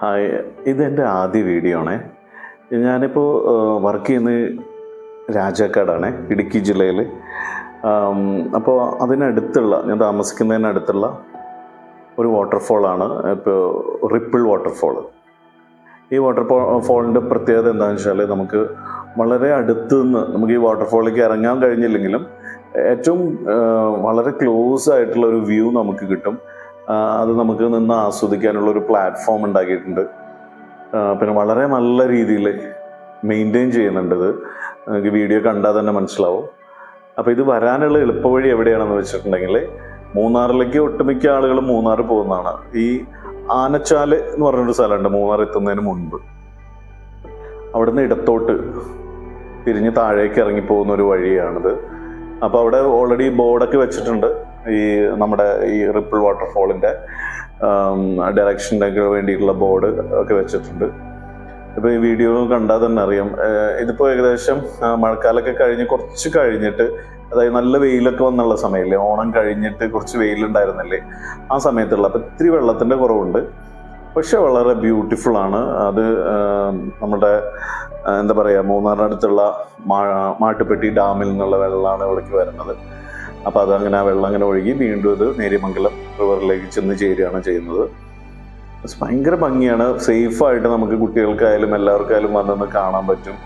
Hi, ഇതെൻ്റെ ആദ്യ video ആണേ. ഞാനിപ്പോൾ വർക്ക് ചെയ്യുന്നത് രാജാക്കാടാണ്, ഇടുക്കി ജില്ലയിൽ. അപ്പോൾ ഞാൻ താമസിക്കുന്നതിനടുത്തുള്ള ഒരു വാട്ടർഫോളാണ് ഇപ്പോൾ റിപ്പിൾ വാട്ടർഫോൾ. ഈ വാട്ടർഫോളിൻ്റെ പ്രത്യേകത എന്താണെന്ന് വെച്ചാൽ, നമുക്ക് വളരെ അടുത്ത് നിന്ന് നമുക്ക് ഈ വാട്ടർഫോളിലേക്ക് ഇറങ്ങാൻ കഴിഞ്ഞില്ലെങ്കിലും ഏറ്റവും വളരെ ക്ലോസ് ആയിട്ടുള്ള ഒരു വ്യൂ നമുക്ക് കിട്ടും. അത് നമുക്ക് നിന്ന് ആസ്വദിക്കാനുള്ള ഒരു പ്ലാറ്റ്ഫോം ഉണ്ടാക്കിയിട്ടുണ്ട്. പിന്നെ വളരെ നല്ല രീതിയിൽ മെയിൻറ്റെയിൻ ചെയ്യുന്നുണ്ട്. ഇത് നമുക്ക് വീഡിയോ കണ്ടാൽ തന്നെ മനസ്സിലാവും. അപ്പോൾ ഇത് വരാനുള്ള എളുപ്പവഴി എവിടെയാണെന്ന് വെച്ചിട്ടുണ്ടെങ്കിൽ, മൂന്നാറിലേക്ക് ഒട്ടുമിക്ക ആളുകളും മൂന്നാർ പോകുന്നതാണ്. ഈ ആനച്ചാൽ എന്ന് പറഞ്ഞൊരു സ്ഥലമുണ്ട് മൂന്നാർ എത്തുന്നതിന് മുൻപ്. അവിടുന്ന് ഇടത്തോട്ട് തിരിഞ്ഞ് താഴേക്ക് ഇറങ്ങിപ്പോകുന്ന ഒരു വഴിയാണിത്. അപ്പോൾ അവിടെ ഓൾറെഡി ബോർഡൊക്കെ വെച്ചിട്ടുണ്ട്. നമ്മുടെ ഈ റിപ്പിൾ വാട്ടർഫോളിൻ്റെ ഡയറക്ഷനൊക്കെ വേണ്ടിയിട്ടുള്ള ബോർഡ് ഒക്കെ വെച്ചിട്ടുണ്ട്. ഇപ്പോൾ ഈ വീഡിയോ കണ്ടാൽ തന്നെ അറിയാം. ഇതിപ്പോൾ ഏകദേശം മഴക്കാലമൊക്കെ കുറച്ച് കഴിഞ്ഞിട്ട്, അതായത് നല്ല വെയിലൊക്കെ വന്നുള്ള സമയമില്ലേ, ഓണം കഴിഞ്ഞിട്ട് കുറച്ച് വെയിലുണ്ടായിരുന്നില്ലേ, ആ സമയത്തുള്ള. അപ്പോൾ ഇത്തിരി വെള്ളത്തിൻ്റെ കുറവുണ്ട്, പക്ഷെ വളരെ ബ്യൂട്ടിഫുള്ളാണ്. അത് നമ്മുടെ എന്താ പറയുക, മൂന്നാറിനടുത്തുള്ള മാട്ടുപ്പെട്ടി ഡാമിൽ നിന്നുള്ള വെള്ളമാണ് ഇവിടേക്ക് വരുന്നത്. അപ്പോൾ അതങ്ങനെ ആ വെള്ളം അങ്ങനെ ഒഴുകി വീണ്ടും ഇത് നേര്യമംഗലം റിവറിലേക്ക് ചെന്ന് ചേരുകയാണ് ചെയ്യുന്നത്. ഭയങ്കര ഭംഗിയാണ്. സേഫായിട്ട് നമുക്ക് കുട്ടികൾക്കായാലും എല്ലാവർക്കായാലും വന്നൊന്ന് കാണാൻ പറ്റും.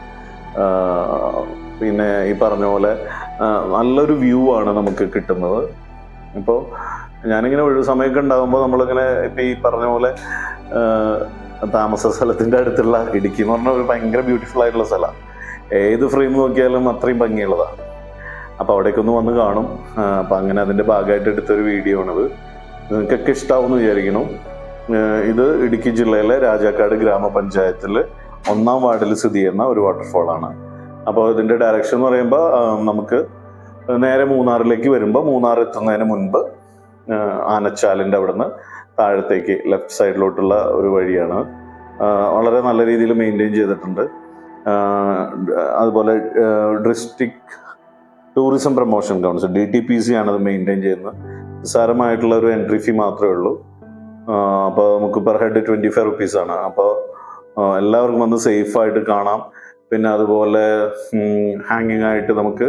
പിന്നെ ഈ പറഞ്ഞ പോലെ നല്ലൊരു വ്യൂ ആണ് നമുക്ക് കിട്ടുന്നത്. ഇപ്പോൾ ഞാനിങ്ങനെ ഒഴിവ് സമയമൊക്കെ ഉണ്ടാകുമ്പോൾ നമ്മളിങ്ങനെ ഇപ്പം ഈ പറഞ്ഞ പോലെ താമസ സ്ഥലത്തിൻ്റെ അടുത്തുള്ള ഇടുക്കി എന്ന് പറഞ്ഞാൽ ഒരു ഭയങ്കര ബ്യൂട്ടിഫുൾ ആയിട്ടുള്ള സ്ഥലമാണ്. ഏത് ഫ്രെയിം നോക്കിയാലും അത്രയും ഭംഗിയുള്ളതാണ്. അപ്പോൾ അവിടേക്കൊന്ന് വന്ന് കാണും. അപ്പം അങ്ങനെ അതിൻ്റെ ഭാഗമായിട്ട് എടുത്തൊരു വീഡിയോ ആണിത്. നിങ്ങൾക്കൊക്കെ ഇഷ്ടമാവുമെന്ന് വിചാരിക്കണം. ഇത് ഇടുക്കി ജില്ലയിലെ രാജാക്കാട് ഗ്രാമപഞ്ചായത്തിൽ 1-ാം വാർഡിൽ സ്ഥിതി ചെയ്യുന്ന ഒരു വാട്ടർഫോളാണ്. അപ്പോൾ ഇതിൻ്റെ ഡയറക്ഷൻ എന്ന് പറയുമ്പോൾ, നമുക്ക് നേരെ മൂന്നാറിലേക്ക് വരുമ്പോൾ മൂന്നാർ എത്തുന്നതിന് മുൻപ് ആനച്ചാലിൻ്റെ അവിടുന്ന് താഴത്തേക്ക് ലെഫ്റ്റ് സൈഡിലോട്ടുള്ള ഒരു വഴിയാണ്. വളരെ നല്ല രീതിയിൽ മെയിൻറ്റെയിൻ ചെയ്തിട്ടുണ്ട്. അതുപോലെ district tourism promotion council DTPC ആണത് മെയിൻറ്റെയിൻ ചെയ്യുന്നത്. നിസ്സാരമായിട്ടുള്ള ഒരു എൻട്രി ഫീ മാത്രമേ ഉള്ളൂ. അപ്പോൾ നമുക്ക് പെർ ഹെഡ് 25 റുപ്പീസാണ്. അപ്പോൾ എല്ലാവർക്കും വന്ന് സേഫായിട്ട് കാണാം. പിന്നെ അതുപോലെ ഹാങ്ങിങ് ആയിട്ട് നമുക്ക്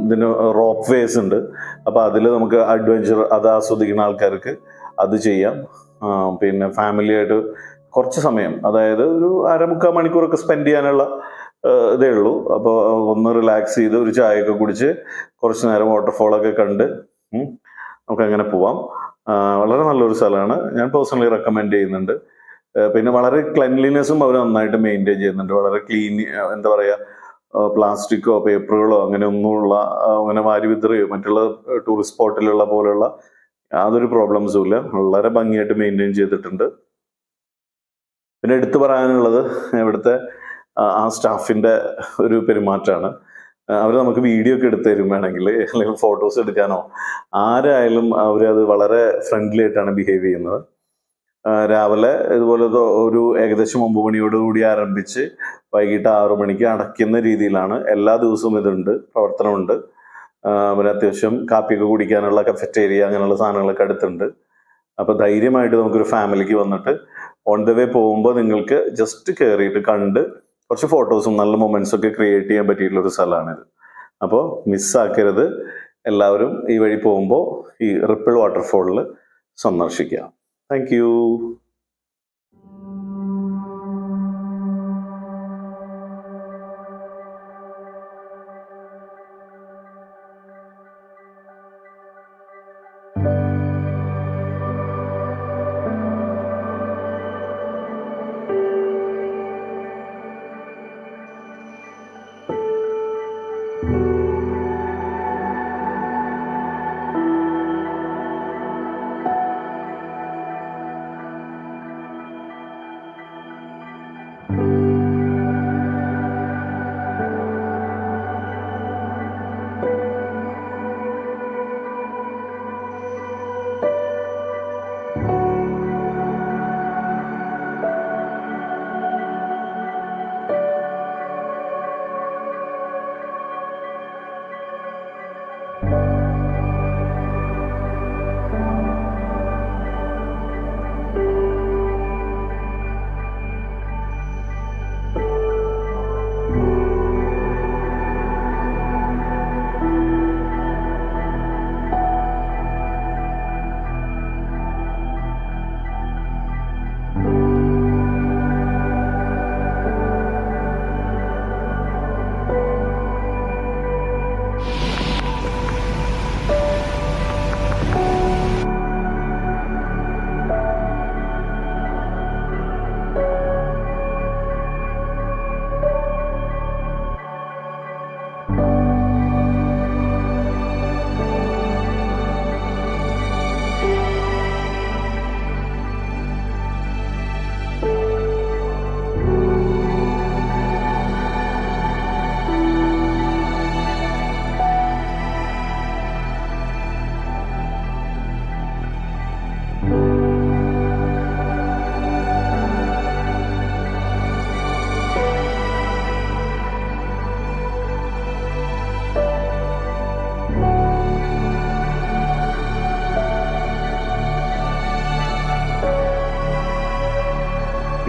ഇതിന് റോപ്പ് വേസ് ഉണ്ട്. അപ്പോൾ അതിൽ നമുക്ക് അഡ്വഞ്ചർ അത് ആസ്വദിക്കുന്ന ആൾക്കാർക്ക് അത് ചെയ്യാം. പിന്നെ ഫാമിലിയായിട്ട് കുറച്ച് സമയം, അതായത് ഒരു 1/2-മുക്കാൽ മണിക്കൂറൊക്കെ സ്പെൻഡ് ചെയ്യാനുള്ള ഇതേ ഉള്ളൂ. അപ്പോൾ ഒന്ന് റിലാക്സ് ചെയ്ത് ഒരു ചായയൊക്കെ കുടിച്ച് കുറച്ച് നേരം വാട്ടർഫോളൊക്കെ കണ്ട് നമുക്കങ്ങനെ പോവാം. വളരെ നല്ലൊരു സ്ഥലമാണ്. ഞാൻ പേഴ്സണലി റെക്കമെൻഡ് ചെയ്യുന്നുണ്ട്. പിന്നെ വളരെ ക്ലെൻലിനെസ്സും അവർ നന്നായിട്ട് മെയിൻറ്റെയിൻ ചെയ്യുന്നുണ്ട്. വളരെ ക്ലീൻ, എന്താ പറയുക, പ്ലാസ്റ്റിക്കോ പേപ്പറുകളോ അങ്ങനെ ഒന്നുമുള്ള അങ്ങനെ വാരി വിതറുകയോ മറ്റുള്ള ടൂറിസ്റ്റ് സ്പോട്ടിലുള്ള പോലെയുള്ള യാതൊരു പ്രോബ്ലംസും ഇല്ല. വളരെ ഭംഗിയായിട്ട് മെയിൻറ്റെയിൻ ചെയ്തിട്ടുണ്ട്. പിന്നെ എടുത്തു പറയാനുള്ളത് ഇവിടുത്തെ ആ സ്റ്റാഫിൻ്റെ ഒരു പെരുമാറ്റമാണ്. അവർ നമുക്ക് വീഡിയോ ഒക്കെ എടുത്തു തരും വേണമെങ്കിൽ, അല്ലെങ്കിൽ ഫോട്ടോസ് എടുക്കാനോ ആരായാലും അവരത് വളരെ ഫ്രണ്ട്ലി ആയിട്ടാണ് ബിഹേവ് ചെയ്യുന്നത്. രാവിലെ ഇതുപോലെ ഒരു ഏകദേശം 9 മണിയോടുകൂടി ആരംഭിച്ച് വൈകിട്ട് 6 മണിക്ക് അടയ്ക്കുന്ന രീതിയിലാണ് എല്ലാ ദിവസവും ഇതുണ്ട്, പ്രവർത്തനമുണ്ട്. പിന്നെ അത്യാവശ്യം കാപ്പിയൊക്കെ കുടിക്കാനുള്ള കഫറ്റേരിയ അങ്ങനെയുള്ള സാധനങ്ങളൊക്കെ അടുത്തുണ്ട്. അപ്പോൾ ധൈര്യമായിട്ട് നമുക്കൊരു ഫാമിലിക്ക് വന്നിട്ട് ഓൺ ദ വേ പോകുമ്പോൾ നിങ്ങൾക്ക് ജസ്റ്റ് കയറിയിട്ട് കണ്ട് കുറച്ച് ഫോട്ടോസും നല്ല മൊമെന്റ്സും ഒക്കെ ക്രിയേറ്റ് ചെയ്യാൻ പറ്റിയിട്ടുള്ളൊരു സ്ഥലമാണിത്. അപ്പോൾ മിസ്സാക്കരുത്. എല്ലാവരും ഈ വഴി പോകുമ്പോൾ ഈ റിപ്പിൾ വാട്ടർഫോളിൽ സന്ദർശിക്കുക. Thank you.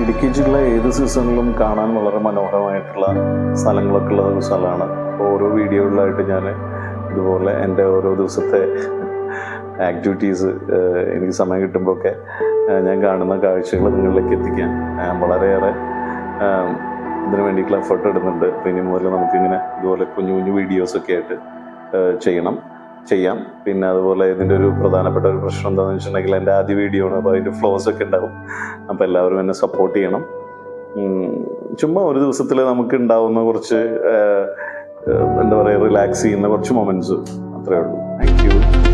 ഇടുക്കി ജില്ല ഏത് സീസണിലും കാണാൻ വളരെ മനോഹരമായിട്ടുള്ള സ്ഥലങ്ങളൊക്കെ ഉള്ള ഒരു സ്ഥലമാണ്. അപ്പോൾ ഓരോ വീഡിയോകളിലായിട്ട് ഞാൻ ഇതുപോലെ എൻ്റെ ഓരോ ദിവസത്തെ ആക്ടിവിറ്റീസ് എനിക്ക് സമയം കിട്ടുമ്പോഴൊക്കെ ഞാൻ കാണുന്ന കാഴ്ചകൾ നിങ്ങളിലേക്ക് എത്തിക്കാൻ വളരെയേറെ ഇതിനു വേണ്ടിയിട്ടുള്ള എഫേർട്ട് ഇടുന്നുണ്ട്. അപ്പോൾ ഇനി മുതൽ നമുക്കിങ്ങനെ ഇതുപോലെ കുഞ്ഞു കുഞ്ഞു വീഡിയോസൊക്കെ ആയിട്ട് ചെയ്യാം. പിന്നെ അതുപോലെ ഇതിൻ്റെ ഒരു പ്രധാനപ്പെട്ട ഒരു പ്രശ്നം എന്താണെന്ന് വെച്ചിട്ടുണ്ടെങ്കിൽ എൻ്റെ ആദ്യ വീഡിയോ ആണ്, അപ്പോൾ അതിൻ്റെ ഫ്ലോസ് ഒക്കെ ഉണ്ടാവും. അപ്പോൾ എല്ലാവരും എന്നെ സപ്പോർട്ട് ചെയ്യണം. ചുമ്മാ ഒരു ദിവസത്തിൽ നമുക്ക് ഉണ്ടാവുന്ന കുറച്ച് എന്താ പറയുക റിലാക്സ് ചെയ്യുന്ന കുറച്ച് മൊമെൻറ്റ്സ് അത്രയേ ഉള്ളൂ. Thank you.